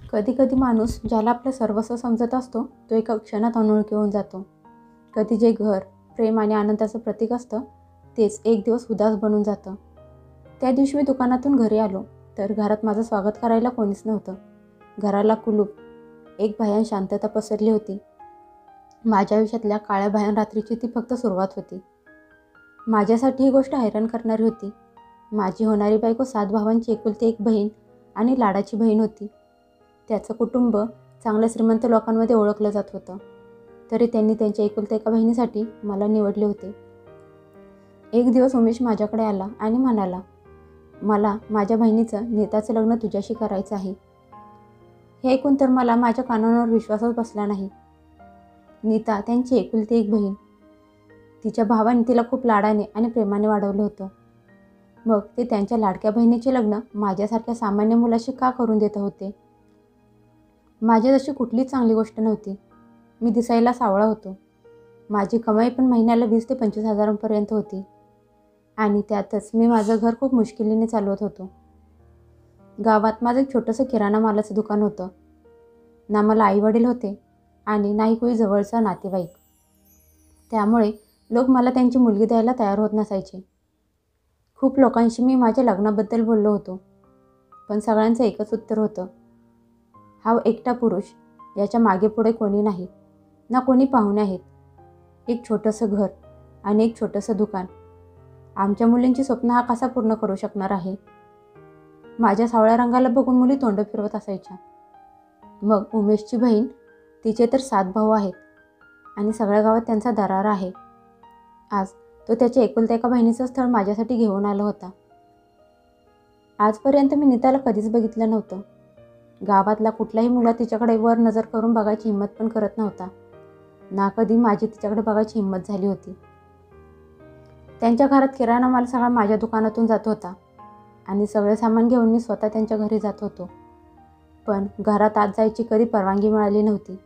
कधी कधी माणूस ज्याला आपलं सर्वस्व समजत असतो तो एका क्षणात अनोळखी होऊन जातो. कधी जे घर, प्रेम आणि आनंदाचं प्रतीक असतं तेच एक दिवस उदास बनून जातं. त्या दिवशी मी दुकानातून घरी आलो तर घरात माझं स्वागत करायला कोणीच नव्हतं. घराला कुलूप, एक भयान शांतता पसरली होती. माझ्या आयुष्यातल्या काळ्या भयान रात्रीची ती फक्त सुरुवात होती. माझ्यासाठी ही गोष्ट हैराण करणारी होती. माझी होणारी बायको 7 भावांची एकुलती एक बहीण आणि लाडाची बहीण होती. त्याचं कुटुंब चांगल्या श्रीमंत लोकांमध्ये ओळखलं जात होतं. तरी त्यांनी त्यांच्या एकुलत्या एका बहिणीसाठी मला निवडले होते. एक दिवस उमेश माझ्याकडे आला आणि म्हणाला, मला माझ्या बहिणीचं नीताचं लग्न तुझ्याशी करायचं आहे. हे ऐकून तर मला माझ्या कानांवर विश्वासच बसला नाही. नीता त्यांची एकुलती एक बहीण. तिच्या भावाने तिला खूप लाडाने आणि प्रेमाने वाढवलं होतं. मग ते त्यांच्या लाडक्या बहिणीचे लग्न माझ्यासारख्या सामान्य मुलाशी का करून देत होते? माझी तशी कुठलीच चांगली गोष्ट नव्हती. मी दिसायला सावळा होतो. माझी कमाई पण महिन्याला 20 ते 25 हजारांपर्यंत होती. आणि त्यातच मी माझं घर खूप मुश्किलीने चालवत होतो. गावात माझं एक छोटंसं किराणा मालाचं दुकान होतं. ना मला आईवडील होते आणि नाही कोणी जवळचा नातेवाईक. त्यामुळे लोक मला त्यांची मुलगी द्यायला तयार होत नसायचे. खूप लोकांशी मी माझ्या लग्नाबद्दल बोललो होतो. पण सगळ्यांचं एकच उत्तर होतं, हा एकटा पुरुष, याच्या मागे पुढे कोणी नाही, ना कोणी पाहुणे आहेत. एक छोटंसं घर आणि एक छोटंसं दुकान. आमच्या मुलींची स्वप्न हा कसा पूर्ण करू शकणार आहे? माझ्या सावळ्या रंगाला बघून मुली तोंड फिरवत असायच्या. मग उमेशची बहीण, तिचे तर 7 भाऊ आहेत आणि सगळ्या गावात त्यांचा दरारा आहे. आज तो त्याच्या एकुलत्या एका बहिणीचं स्थळ माझ्यासाठी घेऊन आला होता. आजपर्यंत मी नीताला कधीच बघितलं नव्हतं. गावातला कुठलाही मुलगा तिच्याकडे वर नजर करून बघायची हिंमत पण करत नव्हता. ना कधी माझी तिच्याकडे बघायची हिंमत झाली होती. त्यांच्या घरात किराणा माल सगळा माझ्या दुकानातून जात होता आणि सगळे सामान घेऊन मी स्वतः त्यांच्या घरी जात होतो. पण घरात आत जायची कधी परवानगी मिळाली नव्हती.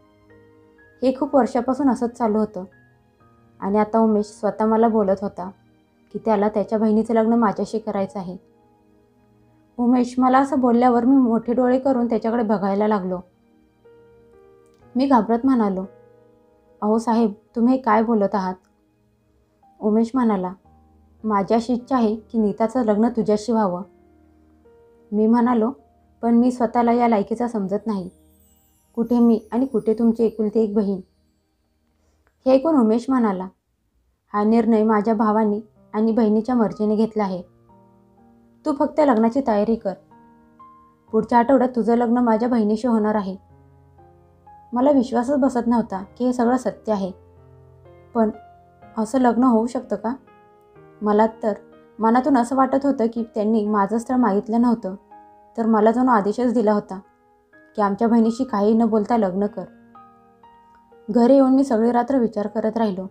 हे खूप वर्षापासून असंच चालू होतं. आणि आता उमेश स्वतः मला बोलत होता की त्याला त्याच्या बहिणीचं लग्न माझ्याशी करायचं आहे. उमेश मला असं बोलल्यावर मी मोठे डोळे करून त्याच्याकडे बघायला लागलो. मी घाबरत म्हणालो, अहो साहेब, तुम्ही काय बोलत आहात? उमेश म्हणाला, माझी अशी इच्छा आहे की नीताचं लग्न तुझ्याशी व्हावं. मी म्हणालो, पण मी स्वतःला या लायकीचा समजत नाही. कुठे मी आणि कुठे तुमची एकुलती एक बहीण? हे ऐकून उमेश म्हणाला, हा निर्णय माझ्या भावानी आणि बहिणीच्या मर्जीने घेतला आहे. तू फक्त लग्नाची तयारी कर. पुढच्या आठवड्यात तुझं लग्न माझ्या बहिणीशी होणार आहे. मला विश्वासच बसत नव्हता की हे सगळं सत्य आहे. पण असं लग्न होऊ शकतं का? मला तर मनातून असं वाटत होतं की त्यांनी माझं स्थळ मागितलं नव्हतं, तर मला जणू आदेशच दिला होता की आमच्या बहिणीशी काही न बोलता लग्न कर. घरी येऊन मी सगळी रात्र विचार करत राहिलो.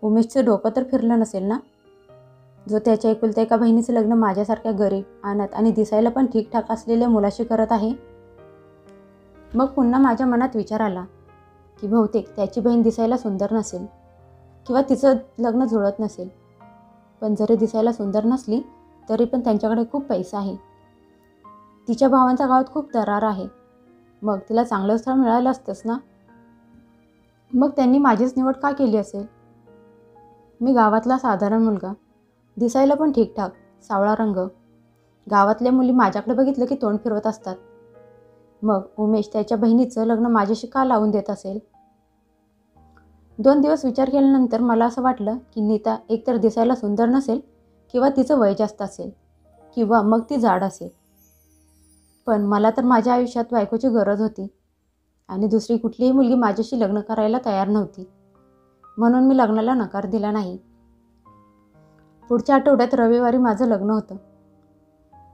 उमेशचं डोकं तर फिरलं नसेल ना, जो त्याच्या एकुलत्या एका बहिणीचं लग्न माझ्यासारख्या गरीब, अनाथ आणि दिसायला पण ठीकठाक असलेल्या मुलाशी करत आहे. मग पुन्हा माझ्या मनात विचार आला की बहुतेक त्याची बहीण दिसायला सुंदर नसेल किंवा तिचं लग्न जुळत नसेल. पण जरी दिसायला सुंदर नसली तरी पण त्यांच्याकडे खूप पैसा आहे. तिच्या भावांचा गावात खूप दरार आहे. मग तिला चांगलं स्थळ मिळालं असतंच ना. मग त्यांनी माझीच निवड का केली असेल? मी गावातला साधारण मुलगा, दिसायला पण ठीकठाक, सावळा रंग. गावातल्या मुली माझ्याकडे बघितलं की तोंड फिरवत असतात. मग उमेश त्याच्या बहिणीचं लग्न माझ्याशी का लावून देत असेल? 2 दिवस विचार केल्यानंतर मला असं वाटलं की नीता एकतर दिसायला सुंदर नसेल किंवा तिचं वय जास्त असेल किंवा मग ती जाड असेल. पण मला तर माझ्या आयुष्यात बायकोची गरज होती आणि दुसरी कुठलीही मुलगी माझ्याशी लग्न करायला तयार नव्हती. म्हणून मी लग्नाला नकार दिला नाही. पुढच्या आठवड्यात रविवारी माझं लग्न होतं.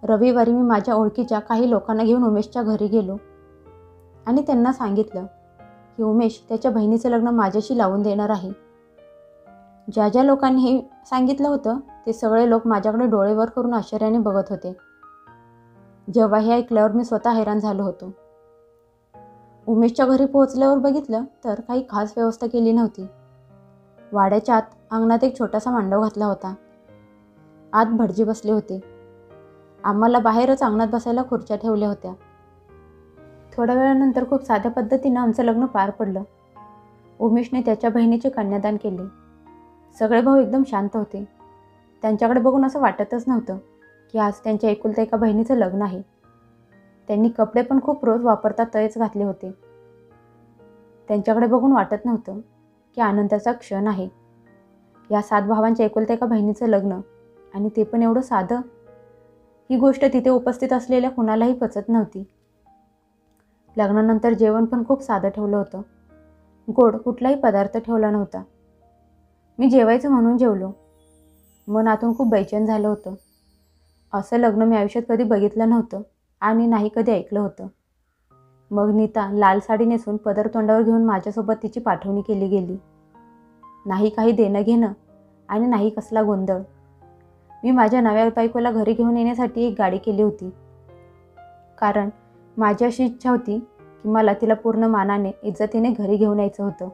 रविवारी मी माझ्या ओळखीच्या काही लोकांना घेऊन उमेशच्या घरी गेलो आणि त्यांना सांगितलं की उमेश त्याच्या बहिणीचं लग्न माझ्याशी लावून देणार आहे. ज्या ज्या लोकांनी हे सांगितलं होतं ते सगळे लोक माझ्याकडे डोळेवर करून आश्चर्याने बघत होते. जेव्हा हे ऐकल्यावर मी स्वतः हैराण झालो होतो. उमेशच्या घरी पोहोचल्यावर बघितलं तर काही खास व्यवस्था केली नव्हती. वाड्याच्या आत अंगणात एक छोटासा मांडव घातला होता. आत भटजी बसले होते. आम्हाला बाहेरच अंगणात बसायला खुर्च्या ठेवल्या होत्या. थोड्या वेळानंतर खूप साध्या पद्धतीनं आमचं लग्न पार पडलं. उमेशने त्याच्या बहिणीचे कन्यादान केले. सगळे भाऊ एकदम शांत होते. त्यांच्याकडे बघून असं वाटतच नव्हतं की आज त्यांच्या एकुलत्या एका बहिणीचं लग्न आहे. त्यांनी कपडे पण खूप रोज वापरता तयच घातले होते. त्यांच्याकडे बघून वाटत नव्हतं की आनंदाचा क्षण आहे. या 7 भावांच्या एकुलत्या एका बहिणीचं लग्न, आणि ते पण एवढं साधं. ही गोष्ट तिथे उपस्थित असलेल्या कुणालाही पचत नव्हती. लग्नानंतर जेवण पण खूप साधं ठेवलं होतं. गोड कुठलाही पदार्थ ठेवला नव्हता. मी जेवायचं म्हणून जेवलो. मन आतून खूप बेचैन झालं होतं. असं लग्न मी आयुष्यात कधी बघितलं नव्हतं आणि नाही कधी ऐकलं होतं. मग नीता लाल साडी नेसून पदर तोंडावर घेऊन माझ्यासोबत तिची पाठवणी केली गेली. नाही काही देणं घेणं आणि नाही कसला गोंधळ. मी माझ्या नव्या बायकोला घरी घेऊन येण्यासाठी एक गाडी केली होती, कारण माझी अशी इच्छा होती की मला तिला पूर्ण मानाने इज्जतीने घरी घेऊन यायचं होतं.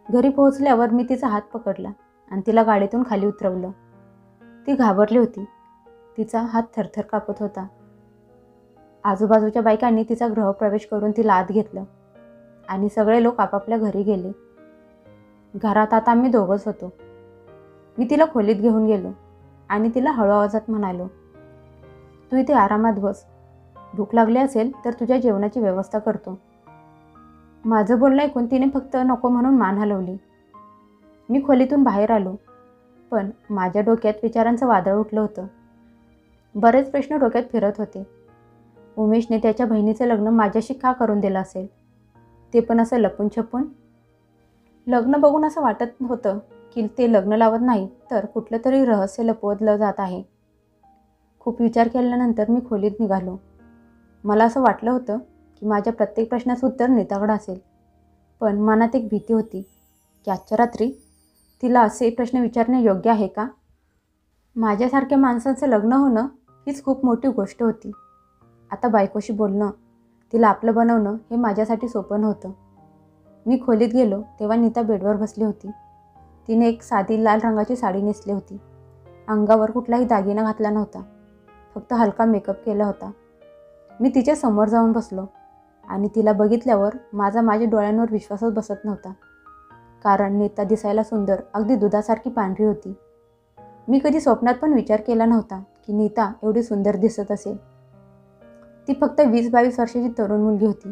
घरी पोहोचल्यावर मी तिचा हात पकडला आणि तिला गाडीतून खाली उतरवलं. ती घाबरली होती. तिचा हात थरथर कापत होता. आजूबाजूच्या बायकांनी तिचा गृहप्रवेश करून तिला आत घेतलं आणि सगळे लोक आपापल्या घरी गेले. घरात आता आम्ही दोघंच होतो. मी तिला खोलीत घेऊन गेलो आणि तिला हळू आवाजात म्हणालो, तू इथे आरामात बस. भूक लागली असेल तर तुझ्या जेवणाची व्यवस्था करतो. माझं बोलणं ऐकून तिने फक्त नको म्हणून मान हलवली. मी खोलीतून बाहेर आलो, पण माझ्या डोक्यात विचारांचं वादळ उठलं होतं. बरेच प्रश्न डोक्यात फिरत होते. उमेशने त्याच्या बहिणीचं लग्न माझ्याशी का करून दिलं असेल, ते पण असं लपून छपून. लग्न बघून असं वाटत होतं की ते लग्न लावत नाही तर कुठलं तरी रहस्य लपवलं जात आहे. खूप विचार केल्यानंतर मी खोलीत निघालो. मला असं वाटलं होतं की माझ्या प्रत्येक प्रश्नाचं उत्तर नीताकडे असेल, पण मनात एक भीती होती की आजच्या रात्री तिला असे प्रश्न विचारणे योग्य आहे का. माझ्यासारख्या माणसाचं लग्न होणं हीच खूप मोठी गोष्ट होती. आता बायकोशी बोलणं, तिला आपलं बनवणं हे माझ्यासाठी सोपं नव्हतं. मी खोलीत गेलो तेव्हा नीता बेडवर बसली होती. तिने एक साधी लाल रंगाची साडी नेसली होती. अंगावर कुठलाही दागिना घातला नव्हता, फक्त हलका मेकअप केला होता. मी तिच्या समोर जाऊन बसलो आणि तिला बघितल्यावर माझ्या डोळ्यांवर विश्वासच बसत नव्हता, कारण नीता दिसायला सुंदर, अगदी दुधासारखी पांढरी होती. मी कधी स्वप्नात पण विचार केला नव्हता की नीता एवढी सुंदर दिसत असेल. ती फक्त 20-22 वर्षाची तरुण मुलगी होती.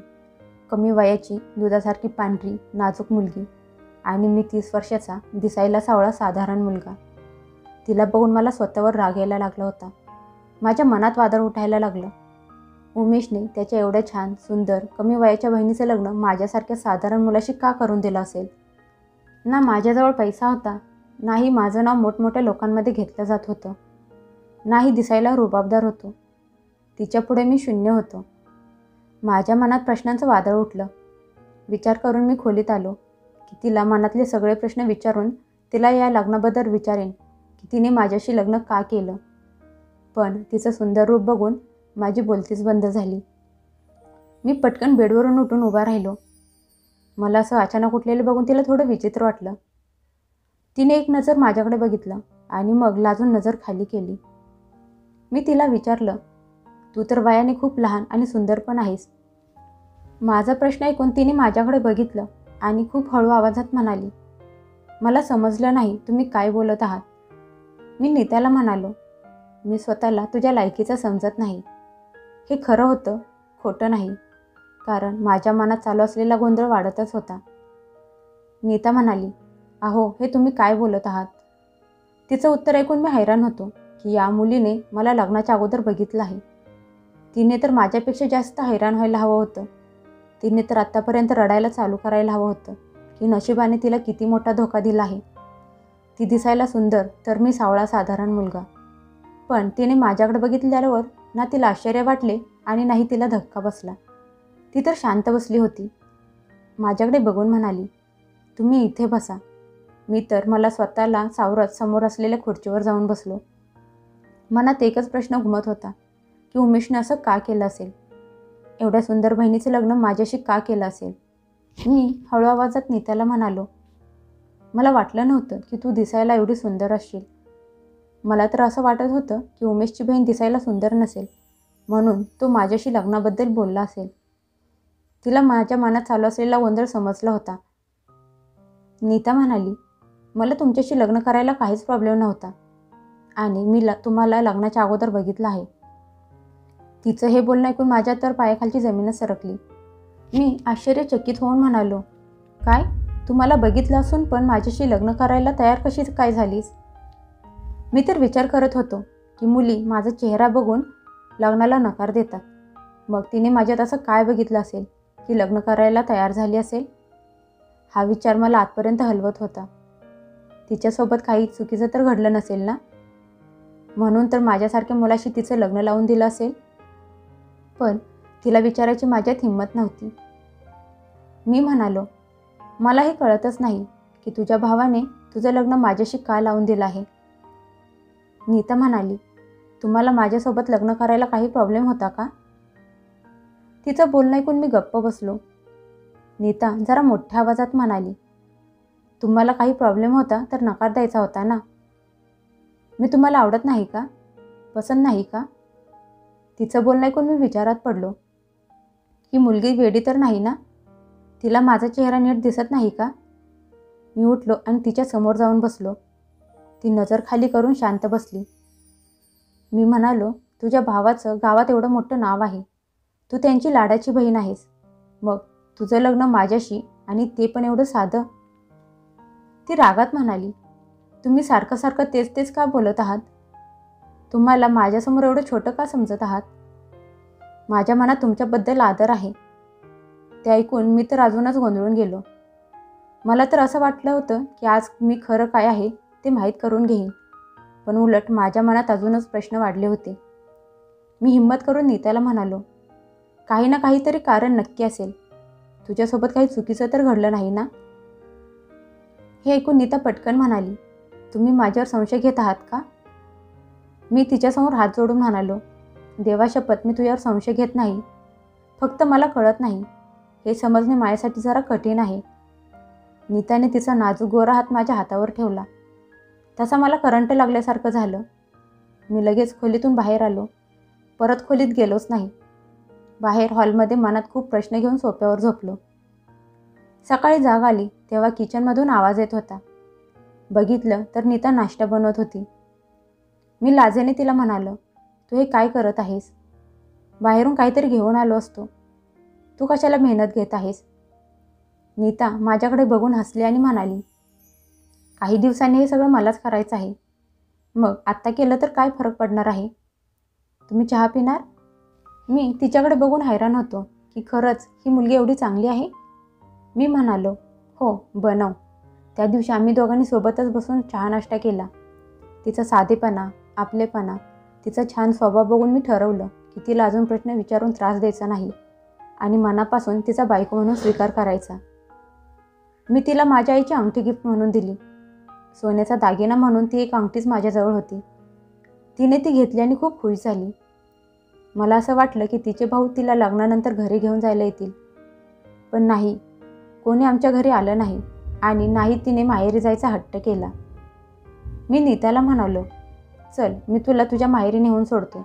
कमी वयाची, दुधासारखी पांढरी नाजूक मुलगी, आणि मी 30 वर्षाचा, दिसायला सावळा साधारण मुलगा. तिला बघून मला स्वतःवर राग यायला लागला होता. माझ्या मनात वादळ उठायला लागलं. उमेशने त्याच्या एवढ्या छान, सुंदर, कमी वयाच्या बहिणीचं लग्न माझ्यासारख्या साधारण मुलाशी का करून दिलं असेल. ना माझ्याजवळ पैसा होता, नाही माझं नाव मोठमोठ्या लोकांमध्ये घेतलं जात होतं, नाही दिसायला रुबाबदार होतो. तिच्यापुढे मी शून्य होतो. माझ्या मनात प्रश्नांचं वादळ उठलं. विचार करून मी खोलीत आलो की तिला मनातले सगळे प्रश्न विचारून तिला या लग्नाबद्दल विचारेन की तिने माझ्याशी लग्न का केलं. पण तिचं सुंदर रूप बघून माझी बोलतीच बंद झाली. मी पटकन बेडवरून उठून उभा राहिलो. मला असं अचानक उठलेलं बघून तिला थोडं विचित्र वाटलं. तिने एक नजर माझ्याकडे बघितलं आणि मग लाजून नजर खाली केली. मी तिला विचारलं, तू तर वयाने खूप लहान आणि सुंदर पण आहेस. माझा प्रश्न ऐकून तिने माझ्याकडे बघितलं आणि खूप हळू आवाजात म्हणाली, मला समजलं नाही तुम्ही काय बोलत आहात. मी नीताला म्हणालो, मी स्वतःला तुझ्या लायकीचं समजत नाही. हे खरं होतं, खोटं नाही, कारण माझ्या मनात चालू असलेला गोंधळ वाढतच होता. नीता म्हणाली, अहो हे तुम्ही काय बोलत आहात. तिचं उत्तर ऐकून मी हैराण होतो की या मुलीने मला लग्नाच्या अगोदर बघितलं आहे. तिने तर माझ्यापेक्षा जास्त हैराण व्हायला हवं होतं. तिने तर आत्तापर्यंत रडायला चालू करायला हवं होतं की नशिबाने तिला किती मोठा धोका दिला आहे. ती दिसायला सुंदर तर मी सावळा साधारण मुलगा. पण तिने माझ्याकडे बघितल्यावर ना तिला आश्चर्य वाटले आणि नाही तिला धक्का बसला. ती तर शांत बसली होती. माझ्याकडे बघून म्हणाली, तुम्ही इथे बसा. मी तर मला स्वतःला सावरत समोर असलेल्या खुर्चीवर जाऊन बसलो. मनात एकच प्रश्न घुमत होता की उमेशने असं का केलं असेल. एवढ्या सुंदर बहिणीचं लग्न माझ्याशी का केलं असेल. मी हळू आवाजात नीताला म्हणालो, मला वाटलं नव्हतं की तू दिसायला एवढी सुंदर असशील. मला तर असं वाटत होतं की उमेशची बहीण दिसायला सुंदर नसेल म्हणून तो माझ्याशी लग्नाबद्दल बोलला असेल. तिला माझ्या मनात चालू असलेला गोंधळ समजला होता. नीता म्हणाली, मला तुमच्याशी लग्न करायला काहीच प्रॉब्लेम नव्हता आणि मी तुम्हाला लग्नाच्या अगोदर बघितलं आहे. तिचं हे बोलणं ऐकून माझ्या तर पायाखालची जमीनच सरकली. मी आश्चर्यचकित होऊन म्हणालो, काय, तू मला बघितलं असून पण माझ्याशी लग्न करायला तयार कशी काय झालीस? मी तर विचार करत होतो की मुली माझा चेहरा बघून लग्नाला नकार देतात. मग तिने माझ्यात असं काय बघितलं असेल की लग्न करायला तयार झाली असेल? हा विचार मला आतपर्यंत हलवत होता. तिच्यासोबत काही चुकीचं तर घडलं नसेल ना? म्हणून तर माझ्यासारख्या मुलाशी तिचं लग्न लावून दिलं असेल. पण तिला विचारायची माझ्यात हिंमत नव्हती. मी म्हणालो, मला हे कळतच नाही की तुझ्या भावाने तुझं लग्न माझ्याशी का लावून दिलं आहे. नीता म्हणाली, तुम्हाला माझ्यासोबत लग्न करायला काही प्रॉब्लेम होता का? तिचं बोलणं ऐकून मी गप्प बसलो. नीता जरा मोठ्या आवाजात म्हणाली, तुम्हाला काही प्रॉब्लेम होता तर नकार द्यायचा होता ना. मी तुम्हाला आवडत नाही का? पसंत नाही का? तिचं बोलणं ऐकून मी विचारात पडलो. ही मुलगी वेडी तर नाही ना? तिला माझा चेहरा नीट दिसत नाही का? मी उठलो आणि तिच्या समोर जाऊन बसलो. ती नजर खाली करून शांत बसली. मी म्हणालो, तुझ्या भावाचं गावात एवढं मोठं नाव आहे. तू त्यांची लाडाची बहीण आहेस. मग तुझं लग्न माझ्याशी आणि ते पण एवढं साधं? ती रागात म्हणाली, तुम्ही सारखं सारखं तेच तेच का बोलत आहात? तुम्हाला माझ्यासमोर एवढं छोटं का समजत आहात? माझ्या मनात तुमच्याबद्दल आदर आहे. ते ऐकून मी तर अजूनच गोंधळून गेलो. मला तर असं वाटलं होतं की आज मी खरं काय आहे ते माहीत करून घेईन. पण उलट माझ्या मनात अजूनच प्रश्न वाढले होते. मी हिंमत करून नीताला म्हणालो, काही ना काहीतरी कारण नक्की असेल. तुझ्यासोबत काही चुकीचं तर घडलं नाही ना? हे ऐकून नीता पटकन म्हणाली, तुम्ही माझ्यावर संशय घेत आहात का? मी तिच्यासमोर हात जोडून म्हणालो, देवाशपथ मी तुझ्यावर संशय घेत नाही. फक्त मला कळत नाही. हे समजणे माझ्यासाठी जरा कठीण आहे. नीताने तिचा नाजूक गोरा हात माझ्या हातावर ठेवला. तसा मला करंट लागल्यासारखं झालं. मी लगेच खोलीतून बाहेर आलो. परत खोलीत गेलोच नाही. बाहेर हॉलमध्ये मनात खूप प्रश्न घेऊन सोफ्यावर झोपलो. सकाळी जाग आली तेव्हा किचनमधून आवाज येत होता. बघितलं तर नीता नाश्ता बनवत होती. मी लाजेने तिला म्हणालो, तू हे काय करत आहेस? बाहेरून काहीतरी घेऊन आलो असतो. तू कशाला मेहनत घेत आहेस? नीता माझ्याकडे बघून हसली आणि म्हणाली, काही दिवसांनी हे सगळं मलाच करायचं आहे. मग आत्ता केलं तर काय फरक पडणार आहे? तुम्ही चहा पिणार? मी तिच्याकडे बघून हैराण होतो की खरंच ही मुलगी एवढी चांगली आहे. मी म्हणालो, हो बनव. त्या दिवशी आम्ही दोघांनी सोबतच बसून चहा नाश्ता केला. तिचा साधेपणा, आपलेपणा, तिचा छान स्वभाव बघून मी ठरवलं की तिला अजून प्रश्न विचारून त्रास द्यायचा नाही आणि मनापासून तिचा बायको म्हणून स्वीकार करायचा. मी तिला माझ्या आईची अंगठी गिफ्ट म्हणून दिली. सोन्याचा दागिना म्हणून ती एक अंगठीच माझ्याजवळ होती. तिने ती घेतली आणि खूप खुश झाली. मला असं वाटलं की तिचे भाऊ तिला लग्नानंतर घरी घेऊन जायला येतील. पण नाही, कोणी आमच्या घरी आलं नाही आणि नाही तिने माहेरी जायचा हट्ट केला. मी नीताला म्हणालो, चल मी तुला तुझ्या माहेरी नेऊन सोडतो.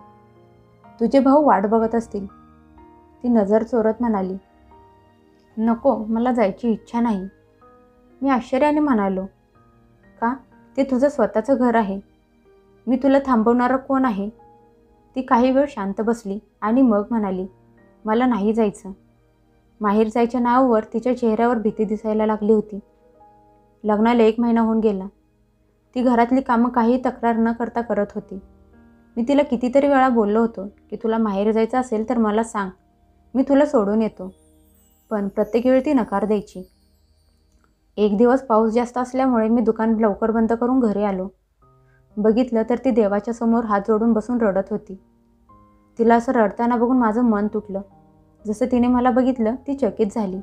तुझे भाऊ वाट बघत असतील. ती नजर चोरत म्हणाली, नको, मला जायची इच्छा नाही. मी आश्चर्याने म्हणालो, का? ते तुझं स्वतःचं घर आहे. मी तुला थांबवणारा कोण आहे? ती काही वेळ शांत बसली आणि मग म्हणाली, मला नाही जायचं. माहेर जायच्या नावावर तिच्या चेहऱ्यावर भीती दिसायला लागली होती. लग्नाला 1 महिना होऊन गेला. ती घरातली कामं काही तक्रार न करता करत होती. मी तिला कितीतरी वेळा बोललो होतो की तुला माहेर जायचं असेल तर मला सांग, मी तुला सोडून येतो. पण प्रत्येक वेळी ती नकार द्यायची. एक दिवस पाऊस जास्त असल्यामुळे मी दुकान लवकर बंद करून घरी आलो. बघितलं तर ती देवाच्या समोर हात जोडून बसून रडत होती. तिला असं रडताना बघून माझं मन तुटलं. जसं तिने मला बघितलं ती चकित झाली.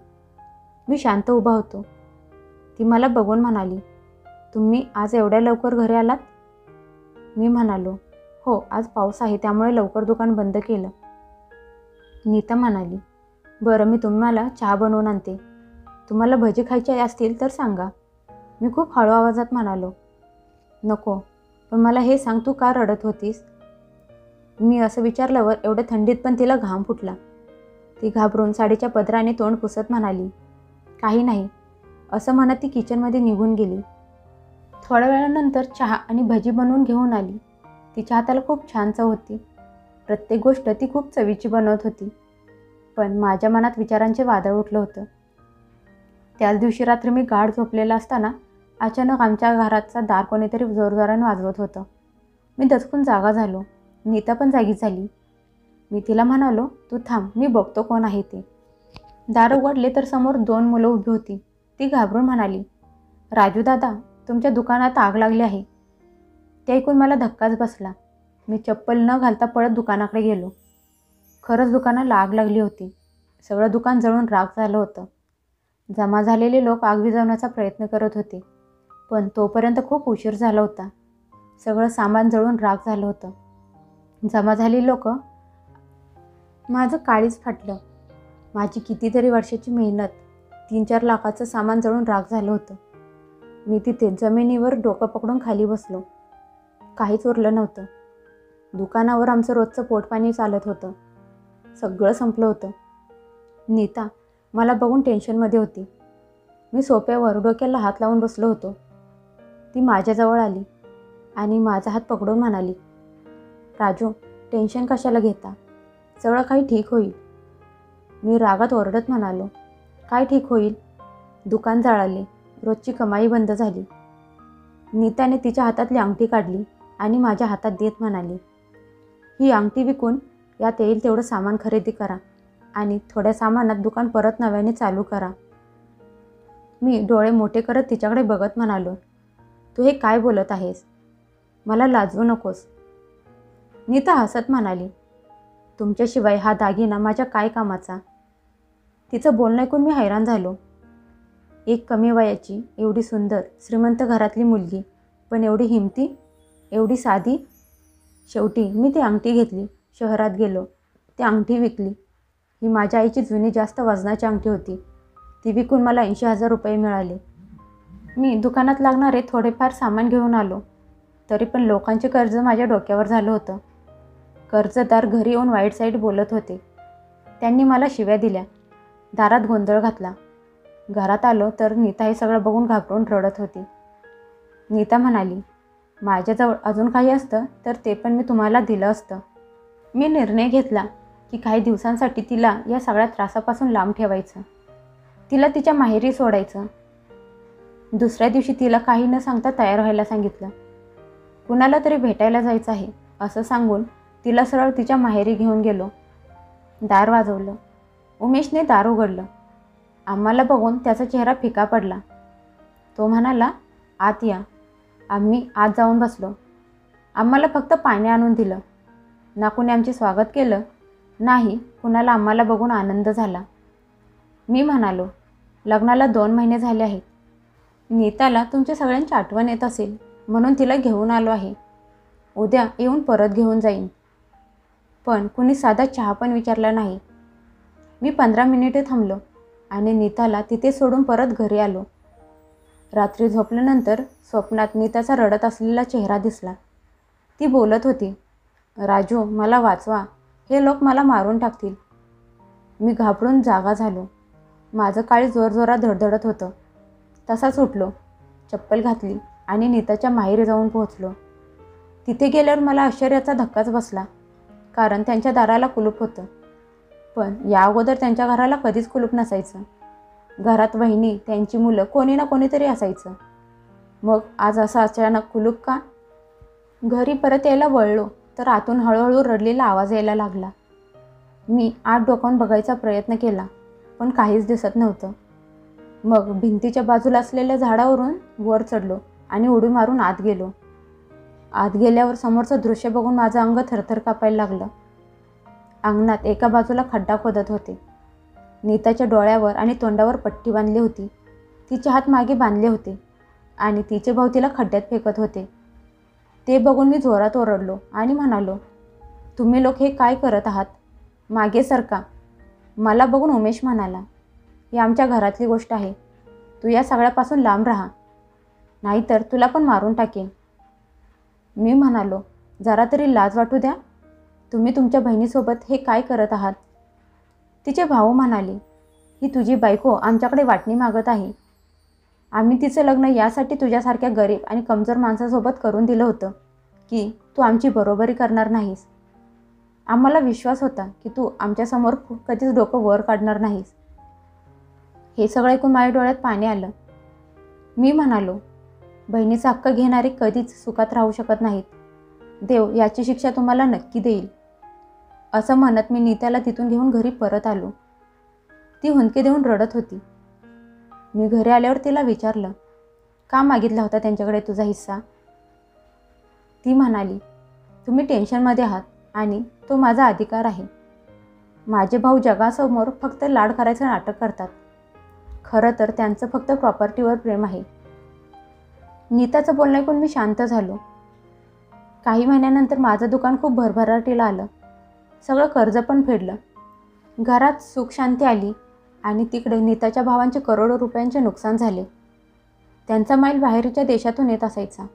मी शांत उभा होतो. ती मला बघून म्हणाली, तुम्ही आज एवढ्या लवकर घरी आलात? मी म्हणालो, हो, आज पाऊस आहे त्यामुळे लवकर दुकान बंद केलं. नीता म्हणाली, बरं मी तुम्हाला चहा बनवून आणते. तुम्हाला भजी खायचे असतील तर सांगा. मी खूप हळू आवाजात म्हणालो, नको, पण मला हे सांग तू का रडत होतीस? मी असं विचारल्यावर एवढ्या थंडीत पण तिला घाम फुटला. ती घाबरून साडीच्या पदराने तोंड पुसत म्हणाली, काही नाही, असं म्हणत ती किचनमध्ये निघून गेली. थोड्या वेळानंतर चहा आणि भजी बनवून घेऊन आली. तिच्या हाताला खूप छान चव होती. प्रत्येक गोष्ट ती खूप चवीची बनवत होती. पण माझ्या मनात विचारांचे वादळ उठलं होतं. त्याच दिवशी रात्री मी गाढ झोपलेला असताना अचानक आमच्या घराचा दार कोणीतरी जोरजोराने वाजवत होतं. मी दचकून जागा झालो. नीता पण जागीच झाली. मी तिला म्हणालो, तू थांब, मी बघतो कोण आहे ते. दार उघडले तर समोर 2 मुलं उभी होती. ती घाबरून म्हणाली, राजू दादा, तुमच्या दुकानात आग लागली आहे. ते ऐकून मला धक्काच बसला. मी चप्पल न घालता पळत दुकानाकडे गेलो. खरंच दुकानाला आग लागली होती. सगळं दुकान जळून राख झालं होतं. जमा झालेले लोक आग विझवण्याचा प्रयत्न करत होते, पण तोपर्यंत खूप उशीर झाला होता. सगळं सामान जळून राख झालं होतं. जमा झालेली लोक, माझं काळीच फाटलं. माझी कितीतरी वर्षाची मेहनत, 3-4 लाखाचं सामान जळून राख झालं होतं. मी तिथे जमिनीवर डोकं पकडून खाली बसलो. काहीच उरलं नव्हतं. दुकानावर आमचं रोजचं पोटपाणी चालत होतं. सगळं संपलं होतं. नीता मला बघून टेन्शनमध्ये होती. मी सोफ्यावर डोक्याला हात लावून बसलो होतो. ती माझ्याजवळ आली आणि माझा हात पकडून म्हणाली, राजू, टेन्शन कशाला घेता, सगळं काही ठीक होईल. मी रागात ओरडत म्हणालो, काय ठीक होईल? दुकान जळाले, रोजची कमाई बंद झाली. नीताने तिच्या हातातली अंगठी काढली आणि माझ्या हातात देत म्हणाली, ही अंगठी विकून यात येईल तेवढं सामान खरेदी करा आणि थोड्या सामानात दुकान परत नव्याने चालू करा. मी डोळे मोठे करत तिच्याकडे बघत म्हणालो, तू हे काय बोलत आहेस? मला लाजवू नकोस. नीता हसत म्हणाली, तुमच्याशिवाय हा दागिना माझ्या काय कामाचा? तिचं बोलणं ऐकून मी हैराण झालो. एक कमी वयाची, एवढी सुंदर, श्रीमंत घरातली मुलगी, पण एवढी हिमती, एवढी साधी. शेवटी मी ती अंगठी घेतली, शहरात गेलो, ती अंगठी विकली. ही माझ्या आईची जुनी जास्त वजनाची अंगठी होती. ती विकून मला 80,000 रुपये मिळाले. मी दुकानात लागणारे थोडेफार सामान घेऊन आलो. तरी पण लोकांचे कर्ज माझ्या डोक्यावर झालं होतं. कर्जदार घरी येऊन वाईट साईड बोलत होते. त्यांनी मला शिव्या दिल्या. दारात गोंधळ घातला. घरात आलो तर नीता हे सगळं बघून घाबरून रडत होती. नीता म्हणाली, माझ्याजवळ अजून काही असतं तर ते पण मी तुम्हाला दिलं असतं. मी निर्णय घेतला की काही दिवसांसाठी तिला या सगळ्या त्रासापासून लांब ठेवायचं. तिला तिच्या माहेरी सोडायचं. दुसऱ्या दिवशी तिला काही न सांगता तयार व्हायला सांगितलं. कुणाला तरी भेटायला जायचं आहे असं सांगून तिला सरळ तिच्या माहेरी घेऊन गेलो. दार वाजवलं. उमेशने दार उघडलं. आम्हाला बघून त्याचा चेहरा फिका पडला. तो म्हणाला, आत या. आम्ही आत जाऊन बसलो. आम्हाला फक्त पाणी आणून दिलं. ना कुणी आमचे स्वागत केलं, नाही कुणाला आम्हाला बघून आनंद झाला. मी म्हणालो, लग्नाला 2 महिने झाले आहेत. नीताला तुमच्या सगळ्यांची आठवण येत असेल म्हणून तिला घेऊन आलो आहे. उद्या येऊन परत घेऊन जाईन. पण कुणी साधा चहा पण विचारला नाही. मी 15 मिनिटे थांबलो आणि नीताला तिथे सोडून परत घरी आलो. रात्री झोपल्यानंतर स्वप्नात नीताचा रडत असलेला चेहरा दिसला. ती बोलत होती, राजू, मला वाचवा, हे लोक मला मारून टाकतील. मी घाबरून जागा झालो. माझं काळी जोरजोरात धडधडत होतं. तसाच उठलो, चप्पल घातली आणि नीताच्या माहेरी जाऊन पोहोचलो. तिथे गेल्यावर मला आश्चर्याचा धक्काच बसला, कारण त्यांच्या दाराला कुलूप होतं. पण या अगोदर त्यांच्या घराला कधीच कुलूप नसायचं. घरात वहिनी, त्यांची मुलं, कोणी ना कोणीतरी असायचं. मग आज असं अचानक कुलूप का? घरी परत यायला वळलो तर आतून हळूहळू रडलेला आवाज यायला लागला. मी आत डोकावून बघायचा प्रयत्न केला, पण काहीच दिसत नव्हतं. मग भिंतीच्या बाजूला असलेल्या झाडावरून वर चढलो आणि उडी मारून आत गेलो. आत गेल्यावर समोरचं दृश्य बघून माझं अंग थरथर कापायला लागलं. अंगणात एका बाजूला खड्डा खोदत होते. नीताच्या डोळ्यावर आणि तोंडावर पट्टी बांधली होती. तिचे हात मागे बांधले होते आणि तिचे भाऊ तिला खड्ड्यात फेकत होते. ते बघून मी जोरात ओरडलो आणि म्हणालो, तुम्ही लोक हे काय करत आहात? मागे सरका. मला बघून उमेश म्हणाला, ही आमच्या घरातली गोष्ट आहे. तू या सगळ्यापासून लांब राहा, नाहीतर तुला पण मारून टाकेन. मी म्हणालो, जरा तरी लाज वाटू द्या. तुम्ही तुमच्या बहिणीसोबत हे काय करत आहात? तिचे भाऊ म्हणाले, ही तुझी बायको आमच्याकडे वाटणी मागत आहे. आम्ही तिचं लग्न यासाठी तुझ्यासारख्या गरीब आणि कमजोर माणसासोबत करून दिलं होतं की तू आमची बरोबरी करणार नाहीस. आम्हाला विश्वास होता की तू आमच्यासमोर कधीच डोकं वर काढणार नाहीस. हे सगळं ऐकून माझ्या डोळ्यात पाणी आलं. मी म्हणालो, बहिणीचा हक्क घेणारे कधीच सुखात राहू शकत नाहीत. देव याची शिक्षा तुम्हाला नक्की देईल. असं म्हणत मी नीताला तिथून घेऊन घरी परत आलो. ती हुंदके देऊन रडत होती. मी घरी आल्यावर तिला विचारलं, का मागितला होता त्यांच्याकडे तुझा हिस्सा? ती म्हणाली, तुम्ही टेन्शनमध्ये आहात आणि तो माझा अधिकार आहे. माझे भाऊ जगासमोर फक्त लाड करायचं नाटक करतात. खरं तर त्यांचं फक्त प्रॉपर्टीवर प्रेम आहे. नीताचं बोलणं ऐकून मी शांत झालो. काही महिन्यानंतर माझं दुकान खूप भरभराटीला आलं. सगळं कर्ज पण फेडलं. घरात सुख शांती आली आणि तिकडे नीताच्या भावांचे करोडो रुपयांचे नुकसान झाले. त्यांचा माल बाहेरच्या देशातून येत असायचा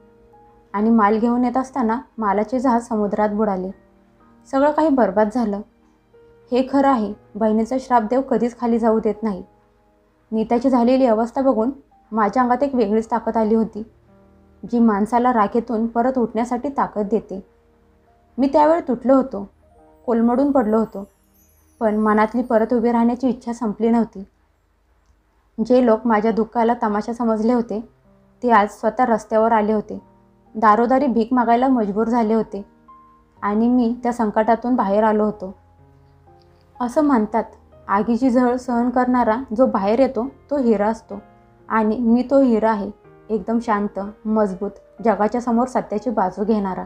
आणि माल घेऊन येत असताना मालाचे जहाज समुद्रात बुडाले. सगळं काही बरबाद झालं. हे खरं आहे, बहिणीचा श्राप देव कधीच खाली जाऊ देत नाही. नीताची झालेली अवस्था बघून माझ्या अंगात एक वेगळीच ताकद आली होती, जी माणसाला राखेतून परत उठण्यासाठी ताकद देते. मी त्यावेळी तुटलो होतो, कोलमडून पडलो होतो, पण मनातली परत उभी राहण्याची इच्छा संपली नव्हती. जे लोक माझ्या दुःखाला तमाशा समजले होते ते आज स्वतः रस्त्यावर आले होते, दारोदारी भीक मागायला मजबूर झाले होते आणि मी त्या संकटातून बाहेर आलो होतो. असं म्हणतात, आगीची झळ सहन करणारा जो बाहेर येतो तो हिरा असतो आणि मी तो हिरा आहे, एकदम शांत, मजबूत, जगाच्या समोर सत्याची बाजू घेणारा.